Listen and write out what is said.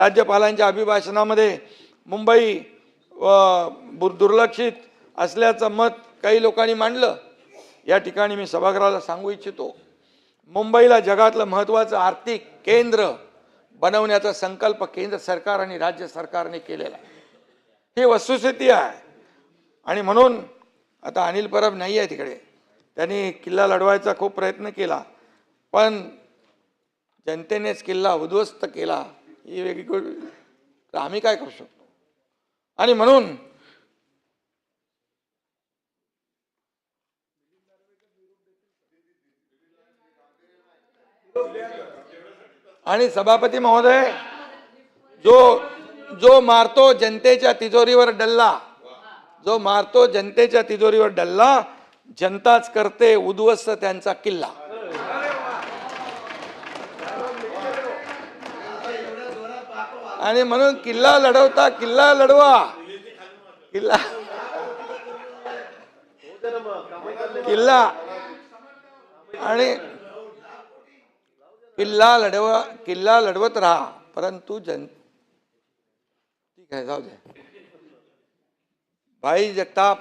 राज्यपालांच्या अभिभाषणामध्ये मुंबई दुर्लक्षित असल्याचं मत काही लोकांनी मांडलं। या ठिकाणी मी सभागृहाला सांगू इच्छितो, मुंबईला जगातलं महत्त्वाचं आर्थिक केंद्र बनवण्याचा संकल्प केंद्र सरकार आणि राज्य सरकारने केलेला आहे। ही वस्तुस्थिती आहे आणि म्हणून आता अनिल परब नाही आहे तिकडे, त्यांनी किल्ला लढवायचा खूप प्रयत्न केला, पण जनतेनेच किल्ला उद्ध्वस्त केला, ही वेगळी गोष्ट। आम्ही काय करू शकतो? आणि म्हणून आणि सभापती महोदय, जो मारतो जनतेच्या तिजोरीवर डल्ला, जो मारतो जनतेच्या तिजोरीवर डल्ला, जनताच करते उद्ध्वस्त त्यांचा किल्ला। आणि म्हणून किल्ला लढवता किल्ला लढवा, किल्ला आणि किल्ला लढवत राहा, परंतु ठीक आहे, जाऊ दे। भाई जगताप